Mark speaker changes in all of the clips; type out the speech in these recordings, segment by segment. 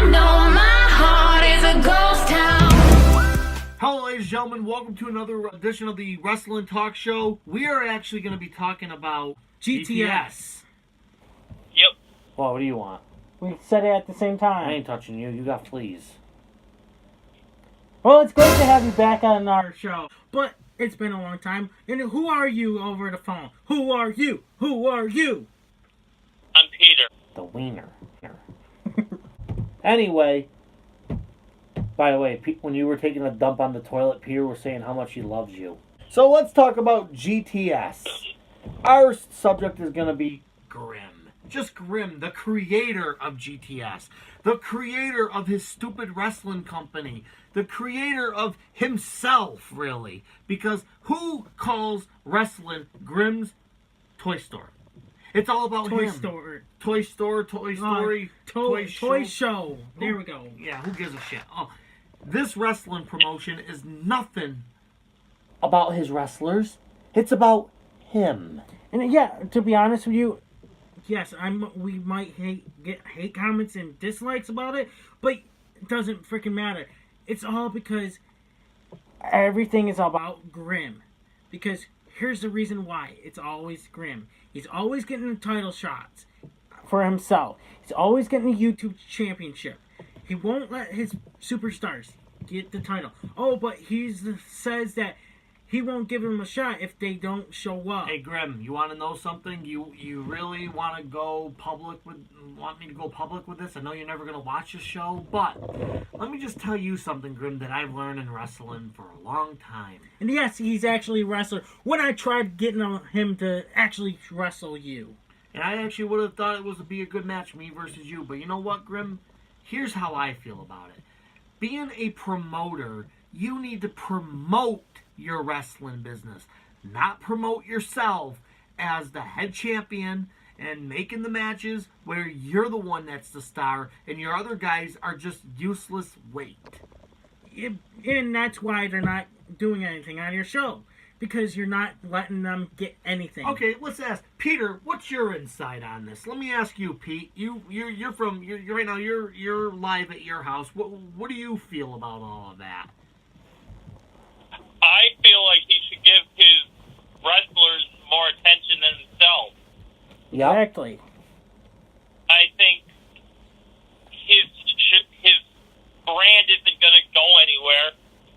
Speaker 1: I know my heart is a ghost town.
Speaker 2: Hello, ladies and gentlemen. Welcome to another edition of the Wrestling Talk Show. We are actually going to be talking about GTS.
Speaker 3: Yep.
Speaker 4: Well, what do you want?
Speaker 5: We said it at the same
Speaker 4: I
Speaker 5: time.
Speaker 4: ain't touching you. You got fleas.
Speaker 5: Well, it's great to have you back on our show, but it's been a long time. And who are you over the phone? Who are you? Who are you?
Speaker 3: I'm Peter.
Speaker 4: The wiener. Anyway, by the way, when you were taking a dump on the toilet, Peter was saying how much he loves you. So let's talk about GTS. Our subject is going to be
Speaker 2: Grim. Just Grim, the creator of GTS. The creator of his stupid wrestling company. The creator of himself, really. Because who calls wrestling Grimm's Toy Store? It's all about
Speaker 5: Toy
Speaker 2: him.
Speaker 5: Store.
Speaker 2: Toy Store, Toy Story,
Speaker 5: Toy Show. There we go.
Speaker 2: Yeah, who gives a shit? Oh, this wrestling promotion is nothing.
Speaker 4: about his wrestlers. It's about him.
Speaker 5: And yeah, to be honest with you, yes, we might get hate comments and dislikes about it, but it doesn't freaking matter. It's all because everything is about Grimm. Because here's the reason why. It's always Grimm. He's always getting the title shots for himself. He's always getting the YouTube championship. He won't let his superstars get the title. Oh, but he says that he won't give them a shot if they don't show up.
Speaker 2: Hey Grim, you want to know something? You really want to go public with? Want me to go public with this? I know you're never gonna watch the show, but let me just tell you something, Grim, that I've learned in wrestling for a long time.
Speaker 5: And yes, he's actually a wrestler. When I tried getting him to actually wrestle you.
Speaker 2: And I actually would have thought it was to be a good match, me versus you. But you know what, Grim? Here's how I feel about it. Being a promoter, you need to promote your wrestling business, not promote yourself as the head champion and making the matches where you're the one that's the star and your other guys are just useless weight.
Speaker 5: And that's why they're not doing anything on your show. Because you're not letting them get anything.
Speaker 2: Okay, let's ask Peter. What's your insight on this? Let me ask you, Pete. You're right now. You're live at your house. What do you feel about all of that?
Speaker 3: I feel like he should give his wrestlers more attention than himself.
Speaker 4: Yep.
Speaker 5: Exactly.
Speaker 3: I think his brand isn't going to go anywhere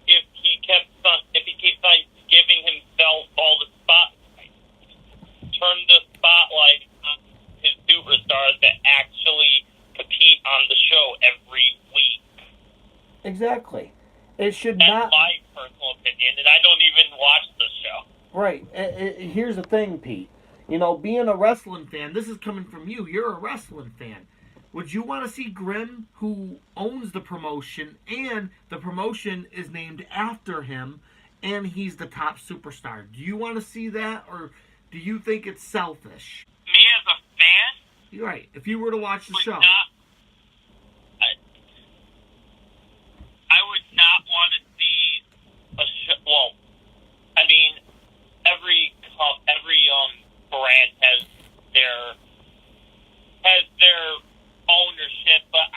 Speaker 3: if he keeps on giving himself all the spotlight. Turn the spotlight on his superstars that actually compete on the show every week.
Speaker 4: Exactly. It should
Speaker 3: That's
Speaker 4: not...
Speaker 3: my personal opinion, and I don't even watch the show.
Speaker 4: Right. Here's the thing, Pete. You know, being a
Speaker 2: Wrestling fan, this is coming from you. You're a wrestling fan. Would you want to see Grim, who owns the promotion, and the promotion is named after him, and he's the top superstar? Do you want to see that, or do you think it's selfish?
Speaker 3: Me as a fan,
Speaker 2: You're right. If you were to watch the
Speaker 3: would
Speaker 2: show.
Speaker 3: I would not want to see a show. Well, I mean, every brand has their ownership, but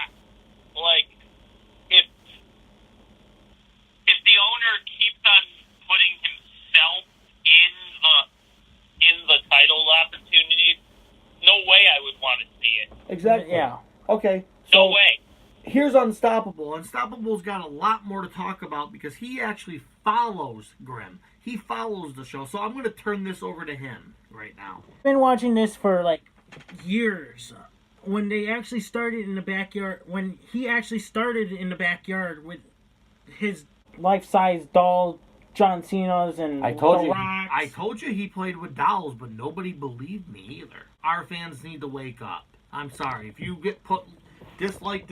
Speaker 3: if the owner keeps on putting himself in the title opportunities, no way I would want to see it.
Speaker 4: Exactly.
Speaker 5: Yeah.
Speaker 4: Okay.
Speaker 3: No
Speaker 4: So
Speaker 3: way.
Speaker 4: here's Unstoppable.
Speaker 2: Unstoppable's got a lot more to talk about because he actually follows Grim. He follows the show. So I'm going to turn this over to him right now.
Speaker 5: I've been watching this for like years. When they actually started in the backyard, when he actually started in the backyard with his life-size doll John Cena's and
Speaker 4: I told
Speaker 5: The
Speaker 4: you.
Speaker 5: Rocks.
Speaker 2: I told you he played with dolls, but nobody believed me either. Our fans need to wake up. I'm sorry. If you get put dislike,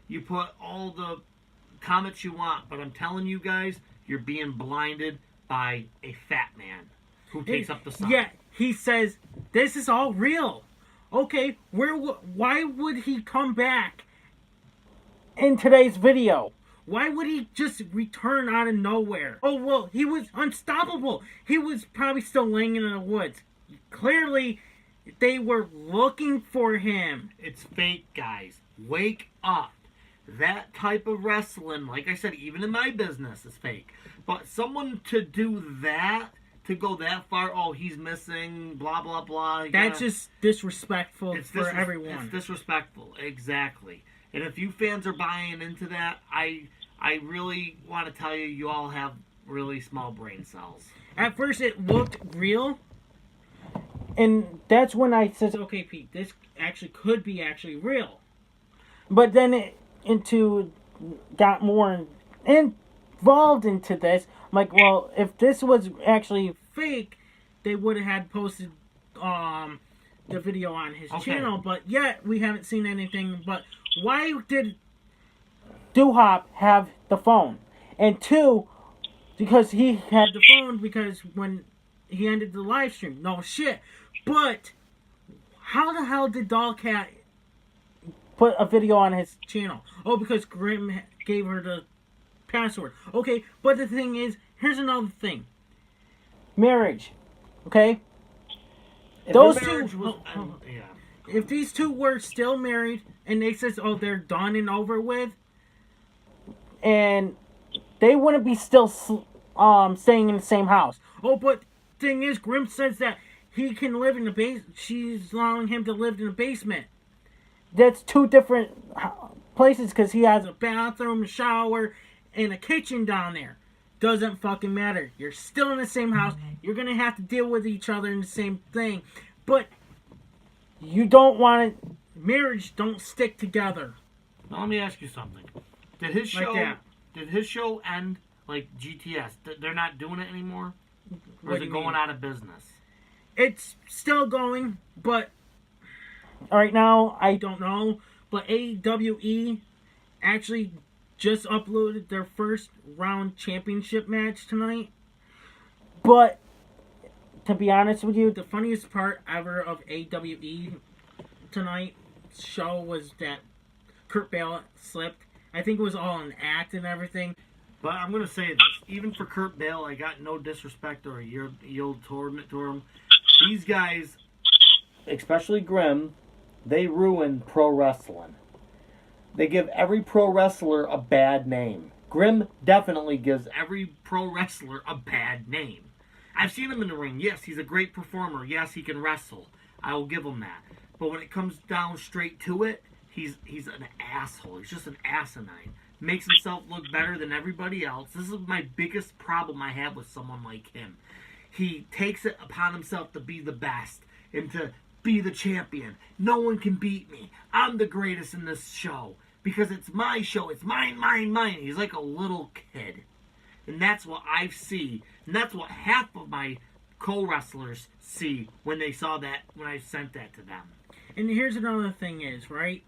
Speaker 2: you put all the comments you want, but I'm telling you guys, you're being blinded by a fat man who takes up the sign.
Speaker 5: Yeah, he says, this is all real. Okay, why would he come back in today's video? Why would he just return out of nowhere? Oh, well, he was unstoppable. He was probably still laying in the woods. Clearly, They were looking for him.
Speaker 2: It's fake, guys. Wake up. That type of wrestling, like I said, even in my business, is fake. But someone to do that, to go that far, oh, he's missing, blah, blah, blah.
Speaker 5: That's just disrespectful for everyone.
Speaker 2: It's disrespectful, exactly. And if you fans are buying into that, I really want to tell you, you all have really small brain cells.
Speaker 5: At first, it looked real. And that's when I said, okay, Pete, this actually could be actually real. But then it got more involved into this. I'm like, well, if this was actually fake, they would have had posted the video on his channel. But yet, we haven't seen anything. But why did Doo-Hop have the phone? And two, because he had the phone because when he ended the live stream. No shit. But how the hell did Dollcat put a video on his channel? Oh, because Grim gave her the password. Okay, but the thing is, here's another thing. Marriage. Okay? Those two... If these two were still married, and they says, oh, they're done and over with, and they wouldn't be still staying in the same house. Oh, but thing is, Grim says that he can live in the basement. She's allowing him to live in the basement. That's two different places because he has a bathroom, a shower, and a kitchen down there. Doesn't fucking matter. You're still in the same house. You're going to have to deal with each other in the same thing. But you don't want it. Marriage don't stick together.
Speaker 2: Now, let me ask you something. Did his show end like GTS? They're not doing it anymore? Or is it going out of business?
Speaker 5: It's still going, but right now, I don't know. But AWE actually just uploaded their first round championship match tonight. But, to be honest with you, the funniest part ever of AWE tonight's show was that Kurt Bale slipped. I think it was all an act and everything.
Speaker 2: But I'm going to say this. Even for Kurt Bale, I got no disrespect or yield toward him. These guys, especially Grim, they ruin pro wrestling. They give every pro wrestler a bad name. Grim definitely gives every pro wrestler a bad name. I've seen him in the ring. Yes, he's a great performer. Yes, he can wrestle. I will give him that. But when it comes down straight to it, he's an asshole. He's just an asinine. Makes himself look better than everybody else. This is my biggest problem I have with someone like him. He takes it upon himself to be the best and to be the champion. No one can beat me. I'm the greatest in this show because it's my show. It's mine, mine, mine. He's like a little kid. And that's what I see. And that's what half of my co-wrestlers see when they saw that, when I sent that to them.
Speaker 5: And here's another thing is, right?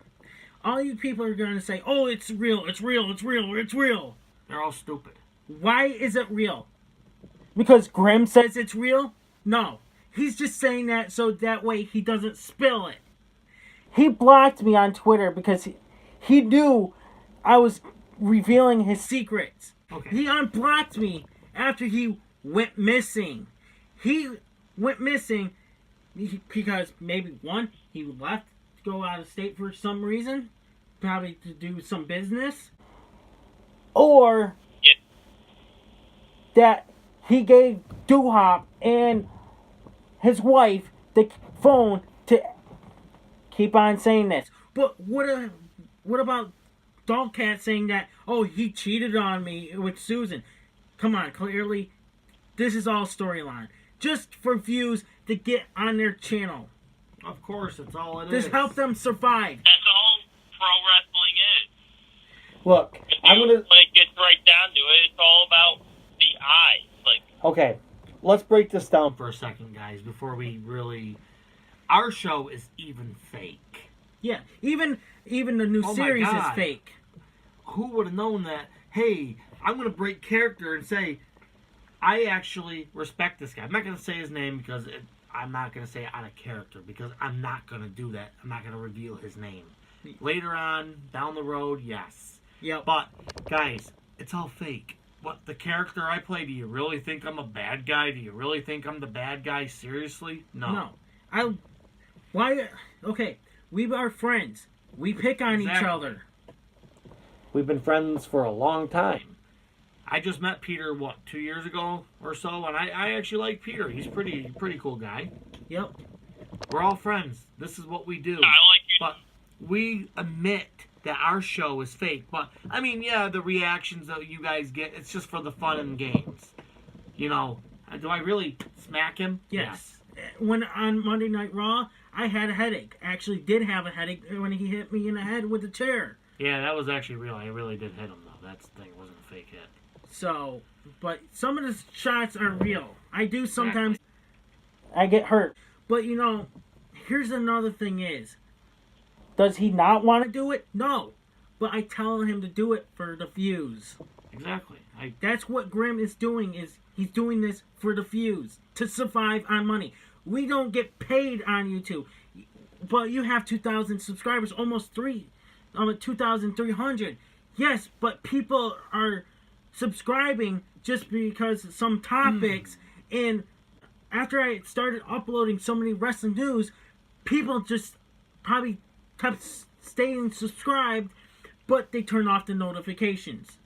Speaker 5: All you people are going to say, oh, it's real, it's real, it's real, it's real.
Speaker 2: They're all stupid.
Speaker 5: Why is it real? Because Grim says it's real? No. He's just saying that so that way he doesn't spill it. He blocked me on Twitter because he knew I was revealing his secrets.
Speaker 2: Okay.
Speaker 5: He unblocked me after he went missing. He went missing because maybe, one, he left to go out of state for some reason. Probably to do some business. Or that he gave Doo-Hop and his wife the phone to keep on saying this. But what about Dollcat saying that, oh, he cheated on me with Susan? Come on, clearly, this is all storyline. Just for views to get on their channel.
Speaker 2: Of course, it's all it is.
Speaker 5: Just help them survive.
Speaker 3: That's all pro wrestling is.
Speaker 4: Look,
Speaker 3: When it gets right down to it, it's all about the eyes.
Speaker 4: Okay, let's break this down
Speaker 2: for a second, guys, before we really... Our show is even fake.
Speaker 5: Yeah, even the new series is fake.
Speaker 2: Who would have known that, hey, I'm going to break character and say, I actually respect this guy. I'm not going to say his name because I'm not going to say it out of character because I'm not going to do that. I'm not going to reveal his name. Later on, down the road, yes.
Speaker 5: Yep.
Speaker 2: But, guys, it's all fake. What, the character I play, do you really think I'm a bad guy? Do you really think I'm the bad guy? Seriously? No.
Speaker 5: Why? Okay, we are friends. We pick on each
Speaker 2: Exactly.
Speaker 5: other.
Speaker 4: We've been friends for a long time.
Speaker 2: I just met Peter, 2 years ago or so, and I actually like Peter. He's pretty cool guy.
Speaker 5: Yep.
Speaker 2: We're all friends. This is what we do.
Speaker 3: I like you.
Speaker 2: But we admit that our show is fake. But, I mean, yeah, the reactions that you guys get, it's just for the fun and games. You know, do I really smack him?
Speaker 5: Yes. When on Monday Night Raw, I had a headache. I actually did have a headache when he hit me in the head with the chair.
Speaker 2: Yeah, that was actually real. I really did hit him, though. That thing wasn't a fake hit.
Speaker 5: So, but some of the shots are real. I do sometimes. I get hurt. But, you know, here's another thing is, does he not want to do it? No. But I tell him to do it for the views.
Speaker 2: Exactly.
Speaker 5: That's what Grim is doing, is he's doing this for the views, to survive on money. We don't get paid on YouTube. But you have 2,000 subscribers, almost 2,300. Yes, but people are subscribing just because some topics, and after I started uploading so many wrestling news, people just probably kept staying subscribed, but they turn off the notifications.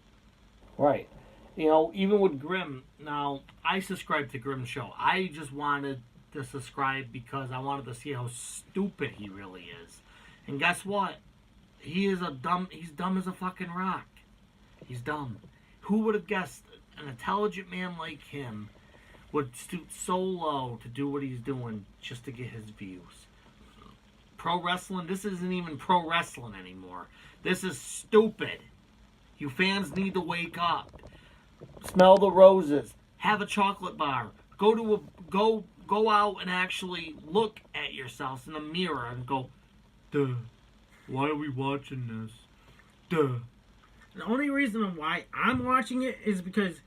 Speaker 4: Right.
Speaker 2: You know, even with Grim, now, I subscribed to Grim's show. I just wanted to subscribe because I wanted to see how stupid he really is. And guess what? He's dumb as a fucking rock. He's dumb. Who would have guessed an intelligent man like him would stoop so low to do what he's doing just to get his views? Pro wrestling, this isn't even pro wrestling anymore. This is stupid. You fans need to wake up.
Speaker 4: Smell the roses.
Speaker 2: Have a chocolate bar. Go out and actually look at yourselves in the mirror and go, duh, why are we watching this? Duh.
Speaker 5: The only reason why I'm watching it is because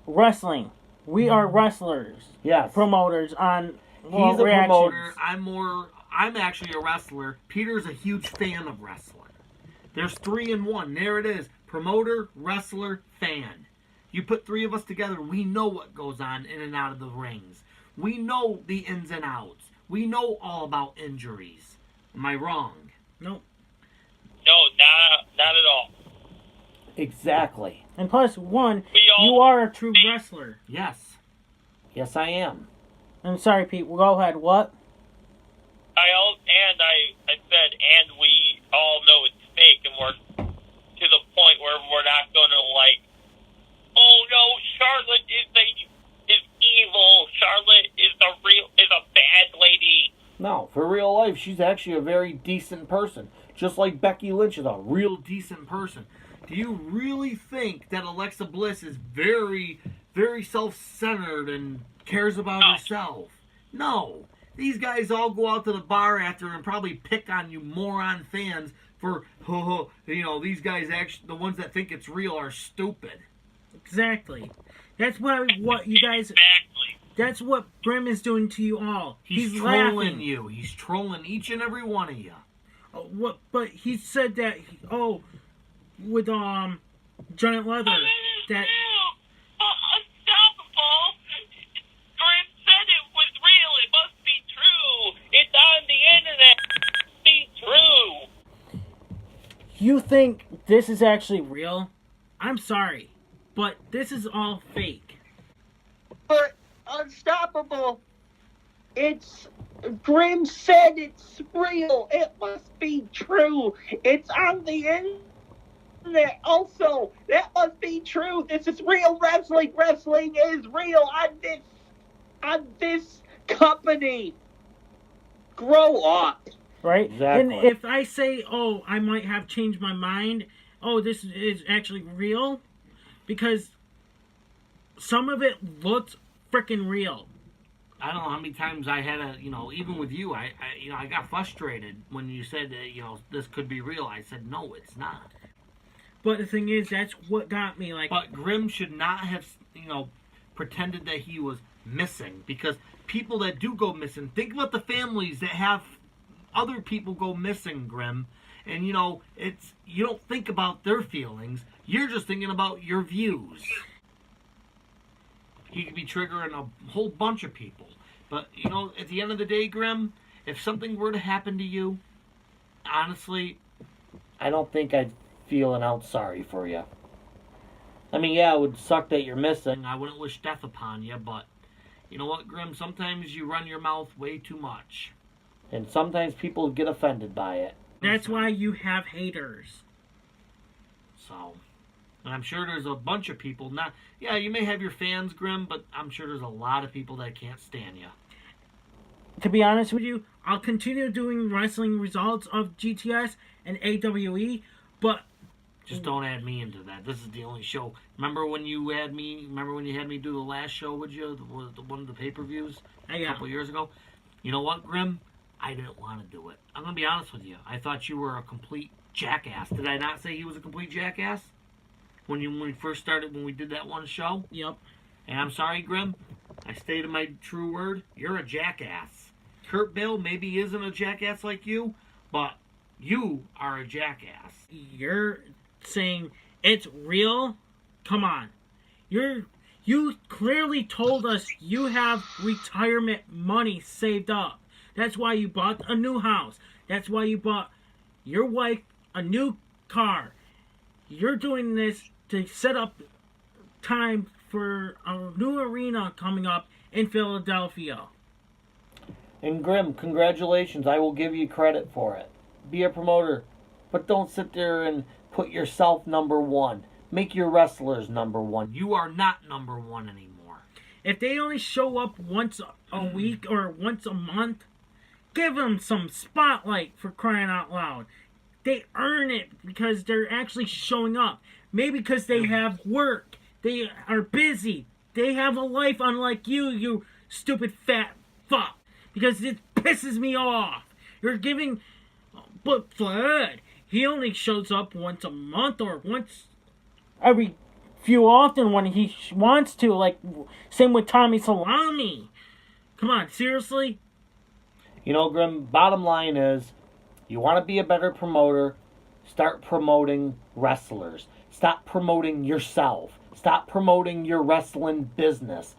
Speaker 5: wrestling. We are wrestlers.
Speaker 4: Yes.
Speaker 5: Promoters on
Speaker 4: He's a
Speaker 5: reactions.
Speaker 4: promoter.
Speaker 2: I'm actually a wrestler. Peter's a huge fan of wrestling. There's 3 in 1. There it is. Promoter, wrestler, fan. You put 3 of us together, we know what goes on in and out of the rings. We know the ins and outs. We know all about injuries. Am I wrong?
Speaker 5: Nope.
Speaker 3: No, not at all.
Speaker 4: Exactly.
Speaker 5: And plus, one,
Speaker 3: all-
Speaker 5: you are a true wrestler.
Speaker 2: Yes.
Speaker 4: Yes, I am.
Speaker 5: I'm sorry, Pete. Well, go ahead. What?
Speaker 3: I said, and we all know it's fake, and we're to the point where we're not going to oh no, Charlotte is evil. Charlotte is a bad lady.
Speaker 4: No, for real life, she's actually a very decent person. Just like Becky Lynch is a real...
Speaker 2: Real decent person. Do you really think that Alexa Bliss is very, very self-centered and cares about herself? No. These guys all go out to the bar after and probably pick on you moron fans for, these guys actually, the ones that think it's real are stupid.
Speaker 5: Exactly. That's what you guys...
Speaker 3: Exactly.
Speaker 5: That's what Grim is doing to you all.
Speaker 2: He's trolling
Speaker 5: laughing.
Speaker 2: you. He's trolling each and every one of you.
Speaker 5: But he said that, with Giant Leather, that...
Speaker 3: Unstoppable. Grim said it was real. It must be true. It's on the internet. It must be true.
Speaker 5: You think this is actually real? I'm sorry, but this is all fake.
Speaker 6: But Unstoppable, it's Grim said it's real. It must be true. It's on the internet also. That must be true. This is real wrestling. Wrestling is real on this company. Grow up.
Speaker 5: Right?
Speaker 4: Exactly.
Speaker 5: And if I say, I might have changed my mind, this is actually real, because some of it looked freaking real.
Speaker 2: I don't know how many times I had even with you, I got frustrated when you said that, this could be real. I said, no, it's not.
Speaker 5: But the thing is, that's what got me,
Speaker 2: But Grim should not have, pretended that he was missing, because people that do go missing, think about the families that have other people go missing, Grim, and, you don't think about their feelings. You're just thinking about your views. He could be triggering a whole bunch of people. But, at the end of the day, Grim, if something were to happen to you, honestly,
Speaker 4: I don't think I'd feel an ounce sorry for you. I mean, yeah, it would suck that you're missing.
Speaker 2: I wouldn't wish death upon you, but you know what, Grim? Sometimes you run your mouth way too much.
Speaker 4: And sometimes people get offended by it.
Speaker 5: That's why you have haters.
Speaker 2: So, and I'm sure there's a bunch of people. Not, yeah, you may have your fans, Grim, but I'm sure there's a lot of people that can't stand you.
Speaker 5: To be honest with you, I'll continue doing wrestling results of GTS and AWE, but
Speaker 2: just don't add me into that. This is the only show. Remember when you had me? Remember when you had me do the last show with you, one of the pay-per-views a couple years ago? You know what, Grim? I didn't want to do it. I'm gonna be honest with you. I thought you were a complete jackass. Did I not say he was a complete jackass when we first started, when we did that one show?
Speaker 5: Yep.
Speaker 2: And I'm sorry, Grim. I stated my true word. You're a jackass. Kurt Bill maybe isn't a jackass like you, but you are a jackass.
Speaker 5: You're saying it's real? Come on. You clearly told us you have retirement money saved up. That's why you bought a new house. That's why you bought your wife a new car. You're doing this to set up time for a new arena coming up in Philadelphia.
Speaker 4: And Grim, congratulations. I will give you credit for it. Be a promoter, but don't sit there and put yourself number one. Make your wrestlers number one.
Speaker 2: You are not number one anymore.
Speaker 5: If they only show up once a week or once a month, give them some spotlight, for crying out loud. They earn it because they're actually showing up. Maybe because they have work. They are busy. They have a life unlike you, you stupid fat fuck. Because it pisses me off. You're giving... But Fred, he only shows up once a month or once every few often when he wants to. Like, same with Tommy Salami. Come on, seriously?
Speaker 4: You know, Grim, bottom line is, you want to be a better promoter, start promoting wrestlers. Stop promoting yourself. Stop promoting your wrestling business,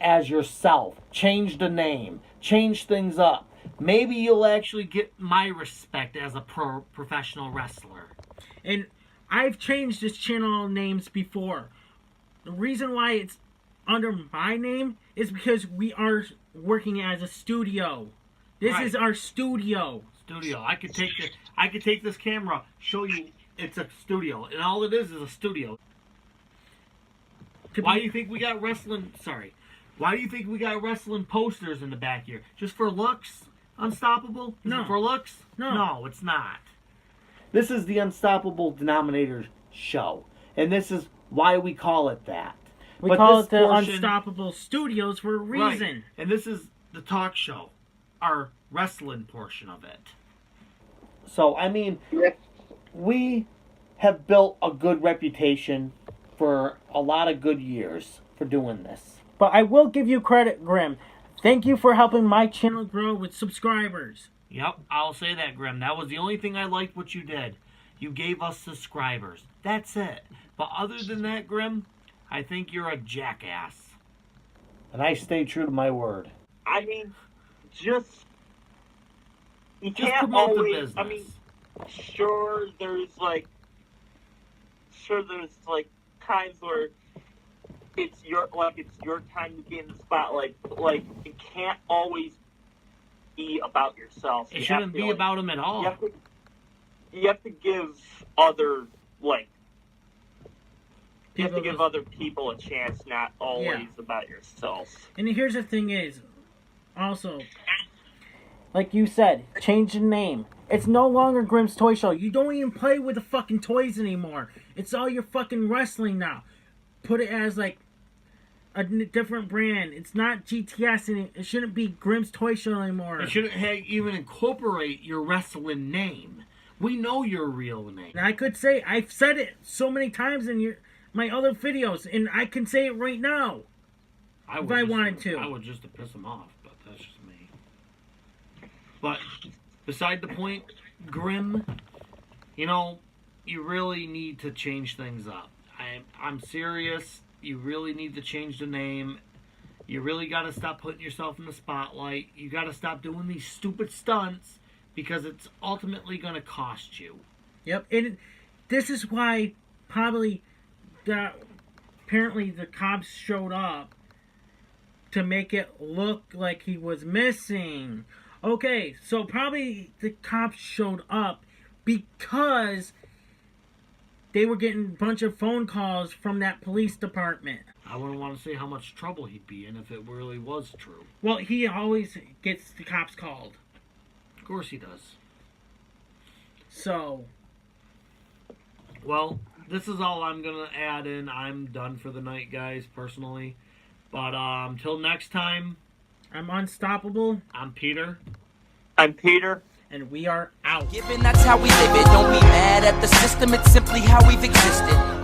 Speaker 4: as yourself. Change the name. Change things up.
Speaker 2: Maybe you'll actually get my respect as a professional wrestler.
Speaker 5: And I've changed this channel names before. The reason why it's under my name is because we are working as a studio. This is our studio.
Speaker 2: I could take this camera, show you it's a studio, and all it is a studio. Why do you think we got wrestling? Why do you think we got wrestling posters in the back here? Just for looks? Unstoppable?
Speaker 5: No.
Speaker 2: For looks?
Speaker 5: No.
Speaker 2: No, it's not.
Speaker 4: This is the Unstoppable Denominator show, and this is why we call it that.
Speaker 5: We call it the Unstoppable Studios for a reason.
Speaker 2: Right. And this is the talk show, our wrestling portion of it.
Speaker 4: So, I mean, we have built a good reputation for a lot of good years for doing this.
Speaker 5: But I will give you credit, Grim. Thank you for helping my channel grow with subscribers.
Speaker 2: Yep, I'll say that, Grim. That was the only thing I liked what you did. You gave us subscribers. That's it. But other than that, Grim, I think you're a jackass.
Speaker 4: And I stay true to my word.
Speaker 6: I mean, you
Speaker 2: Just
Speaker 6: can't
Speaker 2: promote
Speaker 6: always,
Speaker 2: the business.
Speaker 6: I mean, sure there's times where it's your time to be in the spotlight, but it can't always be about yourself.
Speaker 2: It shouldn't be about him at all.
Speaker 6: You have to give other other people a chance, not always about yourself.
Speaker 5: And here's the thing is, also, like you said, change the name. It's no longer Grimm's Toy Show. You don't even play with the fucking toys anymore. It's all your fucking wrestling now. Put it as a different brand. It's not GTS, and it shouldn't be Grimm's Toy Show anymore.
Speaker 2: It shouldn't even incorporate your wrestling name. We know your real name.
Speaker 5: And I could say, I've said it so many times in my other videos, and I can say it right now. If I wanted to.
Speaker 2: I would just to piss him off, but that's just me. But beside the point, Grim, you really need to change things up. I'm serious. You really need to change the name. You really got to stop putting yourself in the spotlight. You got to stop doing these stupid stunts because it's ultimately going to cost you.
Speaker 5: Yep, and this is why probably apparently the cops showed up to make it look like he was missing. Okay, so probably the cops showed up because they were getting a bunch of phone calls from that police department.
Speaker 2: I wouldn't want to say how much trouble he'd be in if it really was true.
Speaker 5: Well, he always gets the cops called.
Speaker 2: Of course he does.
Speaker 5: So,
Speaker 2: well, this is all I'm going to add in. I'm done for the night, guys, personally. But until next time,
Speaker 5: I'm Unstoppable.
Speaker 2: I'm Peter.
Speaker 3: I'm Peter.
Speaker 5: And we are out.
Speaker 7: Given that's how we live it, don't be mad at the system, it's simply how we've existed.